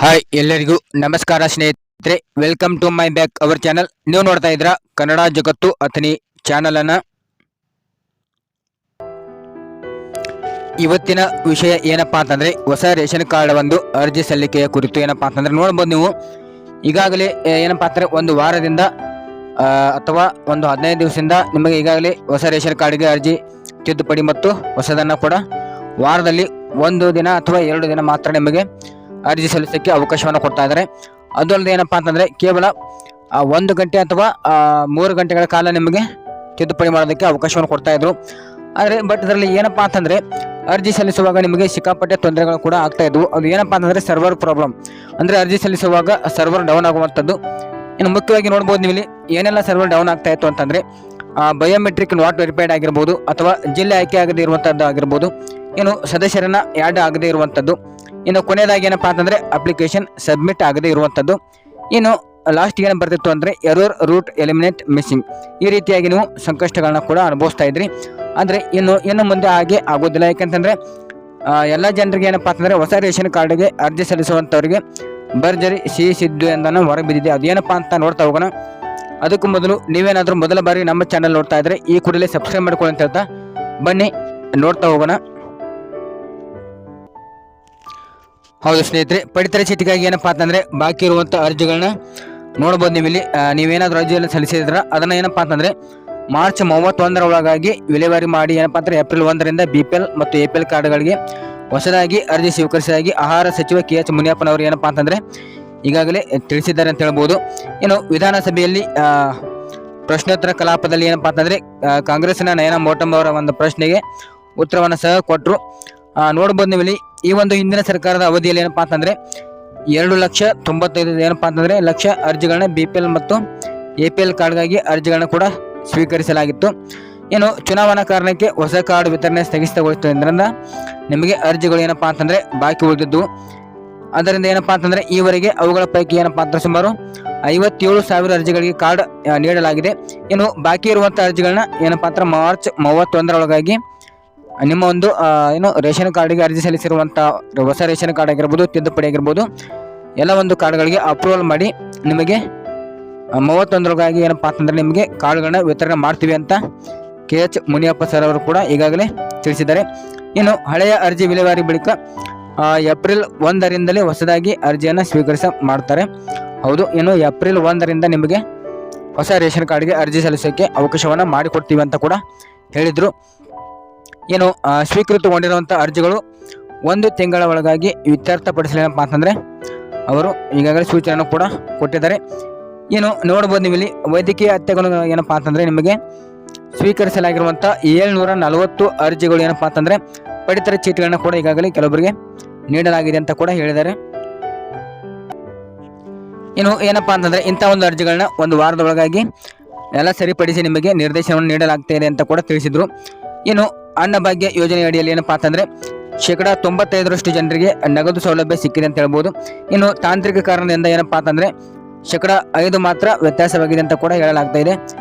Hi ಎಲ್ಲರಿಗೂ ನಮಸ್ಕಾರ ಸ್ನೇಹಿತರೆ, welcome to my back our channel. ನೀವು ನೋಡ್ತಾ ಇದ್ರ ಕನ್ನಡ ಜಗತ್ತು ಅಥಣಿ ಚಾನಲ್ ಅನ್ನ. ಇವತ್ತಿನ ವಿಷಯ ಏನಪ್ಪಾ ಅಂತಂದ್ರೆ ಹೊಸ ರೇಷನ್ ಕಾರ್ಡ್ ಒಂದು ಅರ್ಜಿ ಸಲ್ಲಿಕೆಯ ಕುರಿತು ಏನಪ್ಪಾ ಅಂತಂದ್ರೆ ನೋಡ್ಬೋದು. ನೀವು ಈಗಾಗಲೇ ಏನಪ್ಪಾ ಅಂದ್ರೆ ಒಂದು ವಾರದಿಂದ ಅಥವಾ ಒಂದು 15 ದಿವಸದಿಂದ ನಿಮಗೆ ಈಗಾಗಲೇ ಹೊಸ ರೇಷನ್ ಕಾರ್ಡ್ಗೆ ಅರ್ಜಿ ತಿದ್ದುಪಡಿ ಮತ್ತು ಹೊಸದನ್ನ ಕೂಡ ವಾರದಲ್ಲಿ 1 ದಿನ ಅಥವಾ 2 ದಿನ ಮಾತ್ರ ನಿಮಗೆ ಅರ್ಜಿ ಸಲ್ಲಿಸಕ್ಕೆ ಅವಕಾಶವನ್ನು ಕೊಡ್ತಾ ಇದ್ದಾರೆ. ಅದಲ್ಲದೆ ಏನಪ್ಪಾ ಅಂತಂದ್ರೆ ಕೇವಲ 1 ಗಂಟೆ ಅಥವಾ 3 ಗಂಟೆಗಳ ಕಾಲ ನಿಮಗೆ ತಿದ್ದುಪಡಿ ಮಾಡೋದಕ್ಕೆ ಅವಕಾಶವನ್ನು ಕೊಡ್ತಾ ಇದ್ರು. ಆದರೆ ಬಟ್ ಇದರಲ್ಲಿ ಏನಪ್ಪಾ ಅಂತಂದ್ರೆ ಅರ್ಜಿ ಸಲ್ಲಿಸುವಾಗ ನಿಮಗೆ ಸಿಕ್ಕಾಪಟ್ಟೆ ತೊಂದರೆಗಳು ಕೂಡ ಆಗ್ತಾ ಇದ್ವು. ಅದು ಏನಪ್ಪಾ ಅಂತಂದ್ರೆ ಸರ್ವರ್ ಪ್ರಾಬ್ಲಮ್, ಅಂದ್ರೆ ಅರ್ಜಿ ಸಲ್ಲಿಸುವಾಗ ಸರ್ವರ್ ಡೌನ್ ಆಗುವಂಥದ್ದು. ಇನ್ನು ಮುಖ್ಯವಾಗಿ ನೋಡ್ಬೋದು ನೀವು ಇಲ್ಲಿ ಏನೆಲ್ಲ ಸರ್ವರ್ ಡೌನ್ ಆಗ್ತಾ ಇತ್ತು ಅಂತಂದ್ರೆ ಬಯೋಮೆಟ್ರಿಕ್ ನಾಟ್ ವೆರಿಫೈಡ್ ಆಗಿರ್ಬೋದು, ಅಥವಾ ಜಿಲ್ಲೆ ಆಯ್ಕೆ ಆಗದೇ ಇರುವಂತದ್ದು ಆಗಿರ್ಬೋದು, ಇನ್ನು ಸದಸ್ಯರನ್ನ ಆ್ಯಡ್ ಆಗದೇ ಇರುವಂಥದ್ದು, ಇನ್ನು ಕೊನೆಯದಾಗಿ ಏನಪ್ಪಾ ಅಂತಂದ್ರೆ ಅಪ್ಲಿಕೇಶನ್ ಸಬ್ಮಿಟ್ ಆಗದೇ ಇರುವಂಥದ್ದು, ಇನ್ನು ಲಾಸ್ಟ್ ಏನು ಬರ್ತಿತ್ತು ಅಂದ್ರೆ ಎರರ್ ರೂಟ್ ಎಲಿಮಿನೇಟ್ ಮಿಸ್ಸಿಂಗ್. ಈ ರೀತಿಯಾಗಿ ನೀವು ಸಂಕಷ್ಟಗಳನ್ನ ಕೂಡ ಅನುಭವಿಸ್ತಾ ಇದ್ರಿ. ಅಂದ್ರೆ ಇನ್ನು ಮುಂದೆ ಹಾಗೆ ಆಗೋದಿಲ್ಲ. ಯಾಕಂತಂದ್ರೆ ಎಲ್ಲ ಜನರಿಗೆ ಏನಪ್ಪಾ ಅಂತಂದ್ರೆ ಹೊಸ ರೇಷನ್ ಕಾರ್ಡ್ಗೆ ಅರ್ಜಿ ಸಲ್ಲಿಸುವಂತವರಿಗೆ ಭರ್ಜರಿ ಸಿಹಿ ಸಿದ್ದು ಎಂದನ್ನು ಹೊರಬಿದ್ದಿದೆ. ಅದೇನಪ್ಪಾ ಅಂತ ನೋಡ್ತಾ ಹೋಗೋಣ. ಅದಕ್ಕೂ ಮೊದಲು ನೀವೇನಾದ್ರೂ ಮೊದಲ ಬಾರಿ ನಮ್ಮ ಚಾನಲ್ ನೋಡ್ತಾ ಇದ್ರೆ ಈ ಕೂಡಲೇ ಸಬ್ಸ್ಕ್ರೈಬ್ ಮಾಡ್ಕೊಳ್ಳಿ ಅಂತ ಹೇಳ್ತಾ ಬನ್ನಿ ನೋಡ್ತಾ ಹೋಗೋಣ. ಹೌದು ಸ್ನೇಹಿತರೆ, ಪಡಿತರ ಚೀಟಿಗಾಗಿ ಏನಪ್ಪಾ ಅಂತಂದ್ರೆ ಬಾಕಿ ಇರುವಂತ ಅರ್ಜಿಗಳನ್ನ ನೋಡ್ಬೋದು. ನೀವು ಇಲ್ಲಿ ನೀವೇನಾದ್ರೂ ಅರ್ಜಿಯನ್ನು ಸಲ್ಲಿಸಿದ್ರ ಅದನ್ನ ಏನಪ್ಪಾ ಅಂತಂದ್ರೆ ಮಾರ್ಚ್ 31ರ ಒಳಗಾಗಿ ವಿಲೇವಾರಿ ಮಾಡಿ ಏನಪ್ಪಾ ಅಂದ್ರೆ ಏಪ್ರಿಲ್ 1ರಿಂದ BPL ಮತ್ತು APL ಕಾರ್ಡ್ಗಳಿಗೆ ಹೊಸದಾಗಿ ಅರ್ಜಿ ಸ್ವೀಕರಿಸಿದಾಗಿ ಆಹಾರ ಸಚಿವ KH ಮುನಿಯಪ್ಪನವರು ಏನಪ್ಪಾ ಅಂತಂದ್ರೆ ಈಗಾಗಲೇ ತಿಳಿಸಿದ್ದಾರೆ ಅಂತ ಹೇಳ್ಬೋದು. ಇನ್ನು ವಿಧಾನಸಭೆಯಲ್ಲಿ ಪ್ರಶ್ನೋತ್ತರ ಕಲಾಪದಲ್ಲಿ ಏನಪ್ಪಾ ಅಂತಂದ್ರೆ ಕಾಂಗ್ರೆಸ್ನ ನಯನ ಮೋಟಮ್ ಅವರ ಒಂದು ಪ್ರಶ್ನೆಗೆ ಉತ್ತರವನ್ನು ಸಹ ಕೊಟ್ಟರು. ನೋಡ್ಬೋದು ನೀವು ಇಲ್ಲಿ ಈ ಒಂದು ಹಿಂದಿನ ಸರ್ಕಾರದ ಅವಧಿಯಲ್ಲಿ ಏನಪ್ಪಾ ಅಂತಂದ್ರೆ 2,95,000 ಏನಪ್ಪಾ ಅಂತಂದ್ರೆ ಲಕ್ಷ ಅರ್ಜಿಗಳನ್ನ BPL ಮತ್ತು APL ಕಾರ್ಡ್ಗಾಗಿ ಅರ್ಜಿಗಳನ್ನ ಕೂಡ ಸ್ವೀಕರಿಸಲಾಗಿತ್ತು. ಇನ್ನು ಚುನಾವಣಾ ಕಾರಣಕ್ಕೆ ಹೊಸ ಕಾರ್ಡ್ ವಿತರಣೆ ಸ್ಥಗಿತಗೊಳಿಸುವುದರಿಂದ ನಿಮಗೆ ಅರ್ಜಿಗಳು ಏನಪ್ಪಾ ಅಂತಂದ್ರೆ ಬಾಕಿ ಉಳಿದಿದ್ದು. ಅದರಿಂದ ಏನಪ್ಪಾ ಅಂತಂದ್ರೆ ಈವರೆಗೆ ಅವುಗಳ ಪೈಕಿ ಏನಪ್ಪಾ ಅಂತ ಸುಮಾರು 57,000 ಅರ್ಜಿಗಳಿಗೆ ಕಾರ್ಡ್ ನೀಡಲಾಗಿದೆ. ಇನ್ನು ಬಾಕಿ ಇರುವಂತಹ ಅರ್ಜಿಗಳನ್ನ ಏನಪ್ಪಾ ಅಂತ ಮಾರ್ಚ್ 31ರ ಒಳಗಾಗಿ ನಿಮ್ಮ ಒಂದು ಏನು ರೇಷನ್ ಕಾರ್ಡ್ಗೆ ಅರ್ಜಿ ಸಲ್ಲಿಸಿರುವಂಥ ಹೊಸ ರೇಷನ್ ಕಾರ್ಡ್ ಆಗಿರ್ಬೋದು, ತಿದ್ದುಪಡಿ ಆಗಿರ್ಬೋದು, ಎಲ್ಲ ಒಂದು ಕಾರ್ಡ್ಗಳಿಗೆ ಅಪ್ರೂವಲ್ ಮಾಡಿ ನಿಮಗೆ 31ರೊಳಗಾಗಿ ಏನಪ್ಪಾ ಅಂತಂದ್ರೆ ನಿಮಗೆ ಕಾರ್ಡ್ಗಳನ್ನ ವಿತರಣೆ ಮಾಡ್ತೀವಿ ಅಂತ KH ಮುನಿಯಪ್ಪ ಸರ್ ಅವರು ಕೂಡ ಈಗಾಗಲೇ ತಿಳಿಸಿದ್ದಾರೆ. ಇನ್ನು ಹಳೆಯ ಅರ್ಜಿ ವಿಲೇವಾರಿ ಬಳಿಕ ಏಪ್ರಿಲ್ 1ರಿಂದಲೇ ಹೊಸದಾಗಿ ಅರ್ಜಿಯನ್ನು ಮಾಡ್ತಾರೆ. ಹೌದು, ಇನ್ನು ಏಪ್ರಿಲ್ 1ರಿಂದ ನಿಮಗೆ ಹೊಸ ರೇಷನ್ ಕಾರ್ಡ್ಗೆ ಅರ್ಜಿ ಸಲ್ಲಿಸೋಕ್ಕೆ ಅವಕಾಶವನ್ನು ಮಾಡಿಕೊಡ್ತೀವಿ ಅಂತ ಕೂಡ ಹೇಳಿದರು. ಏನು ಸ್ವೀಕೃತಗೊಂಡಿರುವಂಥ ಅರ್ಜಿಗಳು 1 ತಿಂಗಳ ಒಳಗಾಗಿ ಇತ್ಯರ್ಥಪಡಿಸಲೇನಪ್ಪ ಅಂತಂದರೆ ಅವರು ಈಗಾಗಲೇ ಸೂಚನೆಯನ್ನು ಕೂಡ ಕೊಟ್ಟಿದ್ದಾರೆ. ಏನು ನೋಡ್ಬೋದು ನೀವು ಇಲ್ಲಿ ವೈದ್ಯಕೀಯ ಹತ್ಯೆಗಳು ಏನಪ್ಪ ಅಂತಂದರೆ ನಿಮಗೆ ಸ್ವೀಕರಿಸಲಾಗಿರುವಂಥ 740 ಅರ್ಜಿಗಳು ಏನಪ್ಪ ಅಂತಂದರೆ ಪಡಿತರ ಚೀಟಿಗಳನ್ನ ಕೂಡ ಈಗಾಗಲೇ ಕೆಲವರಿಗೆ ನೀಡಲಾಗಿದೆ ಅಂತ ಕೂಡ ಹೇಳಿದ್ದಾರೆ. ಇನ್ನು ಏನಪ್ಪಾ ಅಂತಂದರೆ ಇಂಥ ಒಂದು ಅರ್ಜಿಗಳನ್ನ 1 ವಾರದ ಒಳಗಾಗಿ ಎಲ್ಲ ಸರಿಪಡಿಸಿ ನಿಮಗೆ ನಿರ್ದೇಶನವನ್ನು ನೀಡಲಾಗ್ತಾ ಇದೆ ಅಂತ ಕೂಡ ತಿಳಿಸಿದರು. ಇನ್ನು ಅನ್ನಭಾಗ್ಯ ಯೋಜನೆ ಅಡಿಯಲ್ಲಿ ಏನಪ್ಪಾ ಅಂತಂದ್ರೆ 95% ಜನರಿಗೆ ನಗದು ಸೌಲಭ್ಯ ಸಿಕ್ಕಿದೆ ಅಂತ ಹೇಳ್ಬೋದು. ಇನ್ನು ತಾಂತ್ರಿಕ ಕಾರಣದಿಂದ ಏನಪ್ಪಾ ಅಂತಂದ್ರೆ 5% ಮಾತ್ರ ವ್ಯತ್ಯಾಸವಾಗಿದೆ ಅಂತ ಕೂಡ ಹೇಳಲಾಗ್ತಾ ಇದೆ.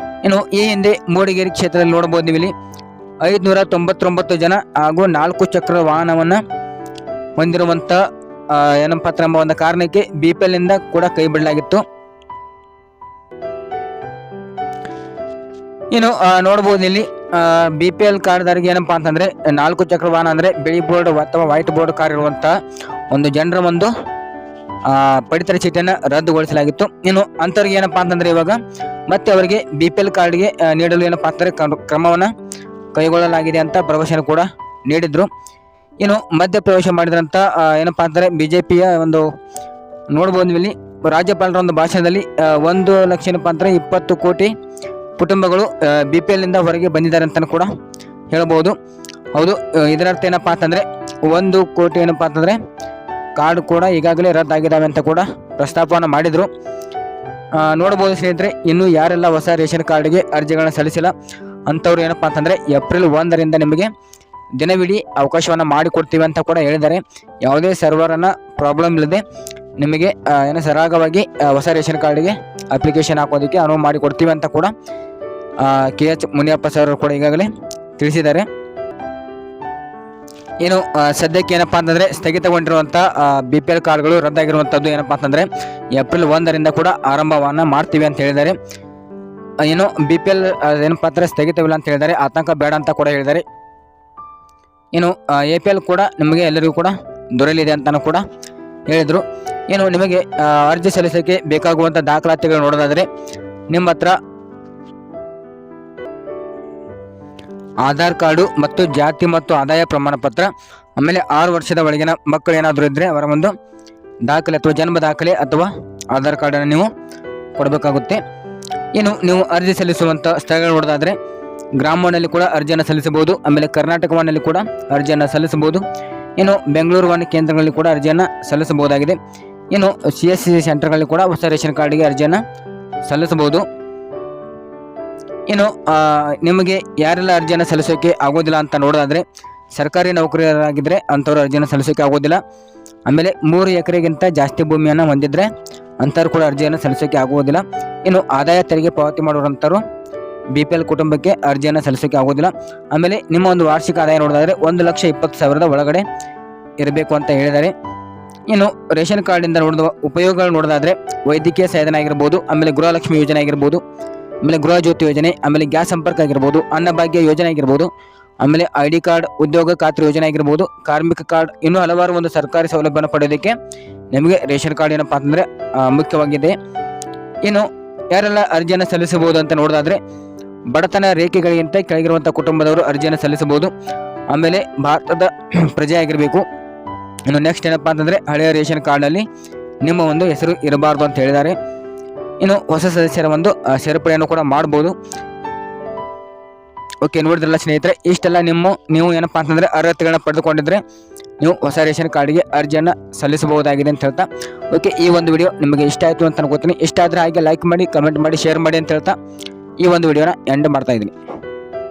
ಇನ್ನು ಈ ಹಿಂದೆ ಮೂಡಿಗೆರೆ ಕ್ಷೇತ್ರದಲ್ಲಿ ನೋಡಬಹುದು ನೀವು ಇಲ್ಲಿ 599 ಜನ ಹಾಗೂ 4 ಚಕ್ರ ವಾಹನವನ್ನ ಹೊಂದಿರುವಂತ ಏನಪ್ಪಾ ಎಂಬ ಒಂದು ಕಾರಣಕ್ಕೆ BPL ಇಂದ ಕೂಡ ಕೈ ಬಿಡಲಾಗಿತ್ತು. ಇನ್ನು ನೋಡಬಹುದು ಇಲ್ಲಿ BPL ಕಾರ್ಡ್ದಾರಿಗೆ ಏನಪ್ಪಾ ಅಂತಂದ್ರೆ 4 ಚಕ್ರ ವಾಹನ ಅಂದ್ರೆ ಬಿಳಿ ಬೋರ್ಡ್ ಅಥವಾ ವೈಟ್ ಬೋರ್ಡ್ ಕಾರ್ ಇರುವಂತ ಒಂದು ಜನರ ಒಂದು ಪಡಿತರ ಚೀಟಿಯನ್ನು ರದ್ದುಗೊಳಿಸಲಾಗಿತ್ತು. ಇನ್ನು ಅಂತವ್ರಿಗೆ ಏನಪ್ಪಾ ಅಂತಂದ್ರೆ ಇವಾಗ ಮತ್ತೆ ಅವರಿಗೆ BPL ಕಾರ್ಡ್ಗೆ ನೀಡಲು ಏನಪ್ಪಾ ಅಂತಂದ್ರೆ ಕ್ರಮವನ್ನ ಕೈಗೊಳ್ಳಲಾಗಿದೆ ಅಂತ ಭರವಸೆಯನ್ನು ಕೂಡ ನೀಡಿದ್ರು. ಇನ್ನು ಮಧ್ಯ ಪ್ರವೇಶ ಮಾಡಿದ್ರಂತ ಏನಪ್ಪಾ ಅಂತಂದ್ರೆ BJPಯ ಒಂದು ನೋಡ್ಬೋದು ಇಲ್ಲಿ ರಾಜ್ಯಪಾಲರ ಒಂದು ಭಾಷಣದಲ್ಲಿ 1 ಲಕ್ಷ ಏನಪ್ಪಾ ಅಂತಂದ್ರೆ 20 ಕೋಟಿ ಕುಟುಂಬಗಳು BPL ಇಂದ ಹೊರಗೆ ಬಂದಿದ್ದಾರೆ ಅಂತ ಕೂಡ ಹೇಳಬಹುದು. ಹೌದು, ಇದರರ್ಥ ಏನಪ್ಪಾ ಅಂತಂದ್ರೆ 1 ಕೋಟಿ ಏನಪ್ಪಾ ಅಂತಂದ್ರೆ ಕಾರ್ಡ್ ಕೂಡ ಈಗಾಗಲೇ ರದ್ದಾಗಿದ್ದಾವೆ ಅಂತ ಕೂಡ ಪ್ರಸ್ತಾಪವನ್ನು ಮಾಡಿದ್ರು. ನೋಡಬಹುದು ಸ್ನೇಹಿತರೆ, ಇನ್ನು ಯಾರೆಲ್ಲ ಹೊಸ ರೇಷನ್ ಕಾರ್ಡ್ಗೆ ಅರ್ಜಿಗಳನ್ನ ಸಲ್ಲಿಸಿಲ್ಲ ಅಂಥವ್ರು ಏನಪ್ಪಾ ಅಂತಂದ್ರೆ ಏಪ್ರಿಲ್ 1ರಿಂದ ನಿಮಗೆ ದಿನವಿಡೀ ಅವಕಾಶವನ್ನು ಮಾಡಿಕೊಡ್ತೀವಿ ಅಂತ ಕೂಡ ಹೇಳಿದ್ದಾರೆ. ಯಾವುದೇ ಸರ್ವರನ್ನ ಪ್ರಾಬ್ಲಮ್ ಇಲ್ಲದೆ ನಿಮಗೆ ಸರಾಗವಾಗಿ ಹೊಸ ರೇಷನ್ ಕಾರ್ಡ್ಗೆ ಅಪ್ಲಿಕೇಶನ್ ಹಾಕೋದಕ್ಕೆ ಅನುವು ಮಾಡಿಕೊಡ್ತೀವಿ ಅಂತ ಕೂಡ KH ಮುನಿಯಪ್ಪ ಸರ್ ಕೂಡ ಈಗಾಗಲೇ ತಿಳಿಸಿದ್ದಾರೆ. ಏನು ಸದ್ಯಕ್ಕೆ ಏನಪ್ಪಾ ಅಂತಂದರೆ ಸ್ಥಗಿತಗೊಂಡಿರುವಂಥ BPL ಕಾರ್ಡ್ಗಳು ರದ್ದಾಗಿರುವಂಥದ್ದು ಏನಪ್ಪಾ ಅಂತಂದರೆ ಏಪ್ರಿಲ್ 1ರಿಂದ ಕೂಡ ಆರಂಭವನ್ನು ಮಾಡ್ತೀವಿ ಅಂತ ಹೇಳಿದ್ದಾರೆ. ಏನು BPL ಏನಪ್ಪಾ ಅಂದರೆ ಸ್ಥಗಿತವಿಲ್ಲ ಅಂತ ಹೇಳಿದ್ದಾರೆ, ಆತಂಕ ಬೇಡ ಅಂತ ಕೂಡ ಹೇಳಿದ್ದಾರೆ. ಏನು APL ಕೂಡ ನಿಮಗೆ ಎಲ್ಲರಿಗೂ ಕೂಡ ದೊರೆಯಲಿದೆ ಅಂತಲೂ ಕೂಡ ಹೇಳಿದರು. ಏನು ನಿಮಗೆ ಅರ್ಜಿ ಸಲ್ಲಿಸೋಕ್ಕೆ ಬೇಕಾಗುವಂಥ ದಾಖಲಾತಿಗಳು ನೋಡೋದಾದರೆ ನಿಮ್ಮ ಹತ್ರ ಆಧಾರ್ ಕಾರ್ಡು ಮತ್ತು ಜಾತಿ ಮತ್ತು ಆದಾಯ ಪ್ರಮಾಣ ಪತ್ರ, ಆಮೇಲೆ 6 ವರ್ಷದ ಒಳಗಿನ ಮಕ್ಕಳು ಏನಾದರೂ ಇದ್ದರೆ ಅವರ ಒಂದು ದಾಖಲೆ ಅಥವಾ ಜನ್ಮ ದಾಖಲೆ ಅಥವಾ ಆಧಾರ್ ಕಾರ್ಡನ್ನು ನೀವು ಕೊಡಬೇಕಾಗುತ್ತೆ. ಇನ್ನು ನೀವು ಅರ್ಜಿ ಸಲ್ಲಿಸುವಂಥ ಸ್ಥಳಗಳು ನೋಡೋದಾದರೆ ಗ್ರಾಮವನ್ನಲ್ಲಿ ಕೂಡ ಅರ್ಜಿಯನ್ನು ಸಲ್ಲಿಸಬಹುದು, ಆಮೇಲೆ ಕರ್ನಾಟಕವನ್ನಲ್ಲಿ ಕೂಡ ಅರ್ಜಿಯನ್ನು ಸಲ್ಲಿಸಬಹುದು. ಇನ್ನು ಬೆಂಗಳೂರು ವನ್ ಕೇಂದ್ರಗಳಲ್ಲಿ ಕೂಡ ಅರ್ಜಿಯನ್ನು ಸಲ್ಲಿಸಬಹುದಾಗಿದೆ. ಇನ್ನು CSC ಸೆಂಟರ್ಗಳಲ್ಲಿ ಕೂಡ ಹೊಸ ರೇಷನ್ ಕಾರ್ಡಿಗೆ ಅರ್ಜಿಯನ್ನು ಸಲ್ಲಿಸಬಹುದು. ಇನ್ನು ನಿಮಗೆ ಯಾರೆಲ್ಲ ಅರ್ಜಿಯನ್ನು ಸಲ್ಲಿಸೋಕೆ ಆಗೋದಿಲ್ಲ ಅಂತ ನೋಡೋದಾದರೆ ಸರ್ಕಾರಿ ನೌಕರರಾಗಿದ್ದರೆ ಅಂಥವ್ರು ಅರ್ಜಿಯನ್ನು ಸಲ್ಲಿಸೋಕೆ ಆಗೋದಿಲ್ಲ. ಆಮೇಲೆ 3 ಎಕರೆಗಿಂತ ಜಾಸ್ತಿ ಭೂಮಿಯನ್ನು ಹೊಂದಿದ್ರೆ ಅಂಥವ್ರು ಕೂಡ ಅರ್ಜಿಯನ್ನು ಸಲ್ಲಿಸೋಕೆ ಆಗುವುದಿಲ್ಲ. ಇನ್ನು ಆದಾಯ ತೆರಿಗೆ ಪಾವತಿ ಮಾಡುವಂಥವ್ರು BPL ಕುಟುಂಬಕ್ಕೆ ಅರ್ಜಿಯನ್ನು ಸಲ್ಲಿಸೋಕೆ ಆಗೋದಿಲ್ಲ. ಆಮೇಲೆ ನಿಮ್ಮ ಒಂದು ವಾರ್ಷಿಕ ಆದಾಯ ನೋಡೋದಾದರೆ 1,20,000 ಒಳಗಡೆ ಇರಬೇಕು ಅಂತ ಹೇಳಿದ್ದಾರೆ. ಇನ್ನು ರೇಷನ್ ಕಾರ್ಡಿಂದ ನೋಡಿದ ಉಪಯೋಗಗಳು ನೋಡೋದಾದರೆ ವೈದ್ಯಕೀಯ ಸಹಾಯಧನ ಆಗಿರ್ಬೋದು, ಆಮೇಲೆ ಗೃಹಲಕ್ಷ್ಮಿ ಯೋಜನೆ ಆಗಿರ್ಬೋದು, ಆಮೇಲೆ ಗೃಹ ಜ್ಯೋತಿ ಯೋಜನೆ, ಆಮೇಲೆ ಗ್ಯಾಸ್ ಸಂಪರ್ಕ ಆಗಿರ್ಬೋದು, ಅನ್ನಭಾಗ್ಯ ಯೋಜನೆ ಆಗಿರ್ಬೋದು, ಆಮೇಲೆ ID ಕಾರ್ಡ್, ಉದ್ಯೋಗ ಖಾತ್ರಿ ಯೋಜನೆ ಆಗಿರ್ಬೋದು, ಕಾರ್ಮಿಕ ಕಾರ್ಡ್, ಇನ್ನೂ ಹಲವಾರು ಒಂದು ಸರ್ಕಾರಿ ಸೌಲಭ್ಯವನ್ನು ಪಡೆಯೋದಕ್ಕೆ ನಿಮಗೆ ರೇಷನ್ ಕಾರ್ಡ್ ಏನಪ್ಪ ಅಂತಂದರೆ ಮುಖ್ಯವಾಗಿದೆ. ಇನ್ನು ಯಾರೆಲ್ಲ ಅರ್ಜಿಯನ್ನು ಸಲ್ಲಿಸಬಹುದು ಅಂತ ನೋಡೋದಾದರೆ ಬಡತನ ರೇಖೆಗಳಿಗಿಂತ ಕೆಳಗಿರುವಂಥ ಕುಟುಂಬದವರು ಅರ್ಜಿಯನ್ನು ಸಲ್ಲಿಸಬಹುದು. ಆಮೇಲೆ ಭಾರತದ ಪ್ರಜೆ ಆಗಿರಬೇಕು. ಇನ್ನು ನೆಕ್ಸ್ಟ್ ಏನಪ್ಪ ಅಂತಂದರೆ ಹಳೆಯ ರೇಷನ್ ಕಾರ್ಡ್ನಲ್ಲಿ ನಿಮ್ಮ ಒಂದು ಹೆಸರು ಇರಬಾರ್ದು ಅಂತ ಹೇಳಿದ್ದಾರೆ. ಇನ್ನು ಹೊಸ ಸದಸ್ಯರ ಒಂದು ಸೇರ್ಪಡೆಯನ್ನು ಕೂಡ ಮಾಡ್ಬೋದು. ಓಕೆ, ನೋಡಿದ್ರಲ್ಲ ಸ್ನೇಹಿತರೆ, ಇಷ್ಟೆಲ್ಲ ನೀವು ಏನಪ್ಪ ಅಂತಂದರೆ ಅರ್ಹತೆಗಳನ್ನ ಪಡೆದುಕೊಂಡಿದ್ರೆ ನೀವು ಹೊಸ ರೇಷನ್ ಕಾರ್ಡ್ಗೆ ಅರ್ಜಿಯನ್ನು ಸಲ್ಲಿಸಬಹುದಾಗಿದೆ ಅಂತ ಹೇಳ್ತಾ, ಓಕೆ, ಈ ಒಂದು ವಿಡಿಯೋ ನಿಮಗೆ ಇಷ್ಟ ಆಯಿತು ಅಂತ ಅನ್ಕೋತೀನಿ. ಇಷ್ಟ ಆದರೆ ಹಾಗೆ ಲೈಕ್ ಮಾಡಿ, ಕಮೆಂಟ್ ಮಾಡಿ, ಶೇರ್ ಮಾಡಿ ಅಂತ ಹೇಳ್ತಾ ಈ ಒಂದು ವಿಡಿಯೋನ ಎಂಡ್ ಮಾಡ್ತಾ ಇದ್ದೀನಿ.